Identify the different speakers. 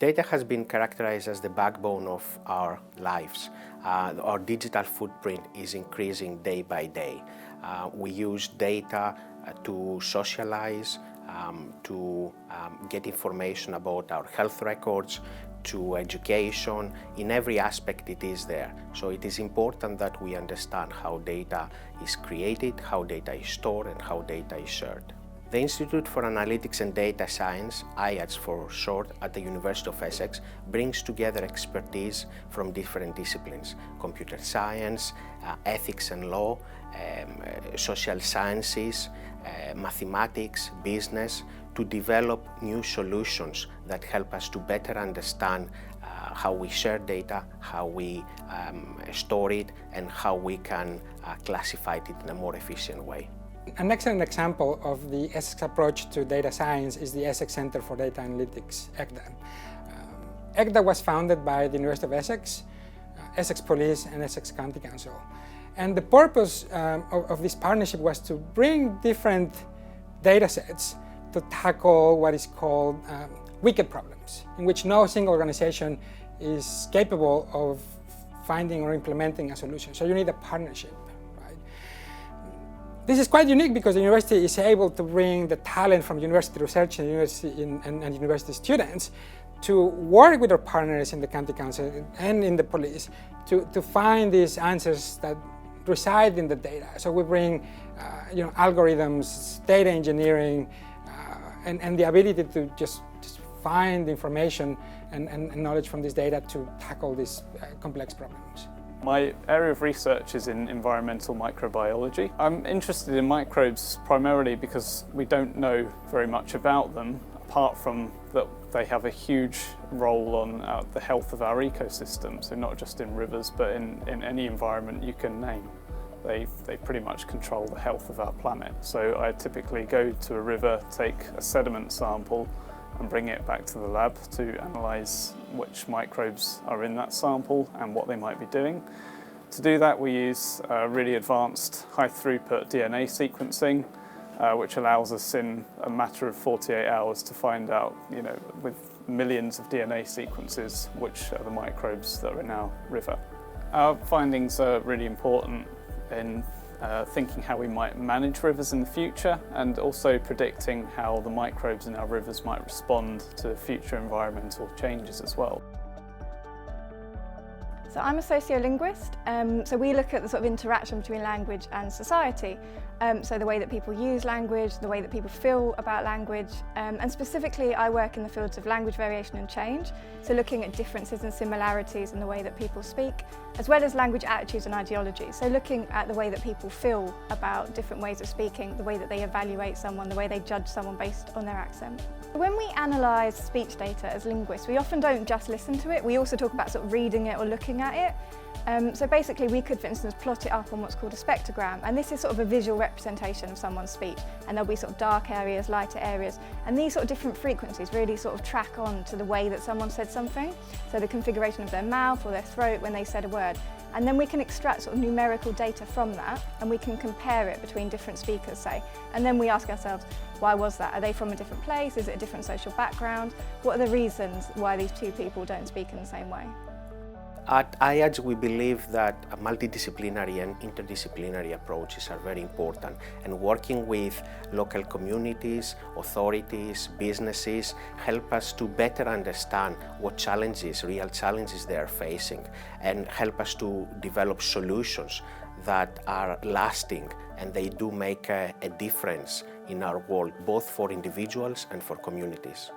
Speaker 1: Data has been characterized as the backbone of our lives. Our digital footprint is increasing day by day. We use data to socialize, to get information about our health records, to education. In every aspect it is there. So it is important that we understand how data is created, how data is stored, and how data is shared. The Institute for Analytics and Data Science, IADS for short, at the University of Essex, brings together expertise from different disciplines: computer science, ethics and law, social sciences, mathematics, business, to develop new solutions that help us to better understand how we share data, how we store it, and how we can classify it in a more efficient way.
Speaker 2: An excellent example of the Essex approach to data science is the Essex Center for Data Analytics, ECDA. ECDA was founded by the University of Essex, Essex Police, and Essex County Council. And the purpose of this partnership was to bring different data sets to tackle what is called wicked problems, in which no single organization is capable of finding or implementing a solution. So you need a partnership. This is quite unique because the university is able to bring the talent from university research and university students to work with our partners in the county council and in the police to find these answers that reside in the data. So we bring algorithms, data engineering, and the ability to just find information and knowledge from this data to tackle these complex problems.
Speaker 3: My area of research is in environmental microbiology. I'm interested in microbes primarily because we don't know very much about them, apart from that they have a huge role on the health of our ecosystem, so not just in rivers but in any environment you can name. They pretty much control the health of our planet. So I typically go to a river, take a sediment sample and bring it back to the lab to analyse which microbes are in that sample and what they might be doing. To do that we use really advanced high throughput DNA sequencing, which allows us in a matter of 48 hours to find out, with millions of DNA sequences, which are the microbes that are in our river. Our findings are really important in thinking how we might manage rivers in the future, and also predicting how the microbes in our rivers might respond to future environmental changes as well.
Speaker 4: So I'm a sociolinguist, so we look at the sort of interaction between language and society. So the way that people use language, the way that people feel about language, and specifically I work in the fields of language variation and change, so looking at differences and similarities in the way that people speak, as well as language attitudes and ideologies, so looking at the way that people feel about different ways of speaking, the way that they evaluate someone, the way they judge someone based on their accent. When we analyse speech data as linguists, we often don't just listen to it, we also talk about sort of reading it or looking at it. So basically we could, for instance, plot it up on what's called a spectrogram, and this is sort of a visual representation of someone's speech, and there'll be sort of dark areas, lighter areas, and these sort of different frequencies really sort of track on to the way that someone said something, so the configuration of their mouth or their throat when they said a word. And then we can extract sort of numerical data from that, and we can compare it between different speakers, say, and then we ask ourselves, why was that? Are they from a different place? Is it a different social background? What are the reasons why these two people don't speak in the same way?
Speaker 1: At IADS, we believe that multidisciplinary and interdisciplinary approaches are very important, and working with local communities, authorities, businesses help us to better understand what challenges, real challenges they are facing, and help us to develop solutions that are lasting, and they do make a difference in our world, both for individuals and for communities.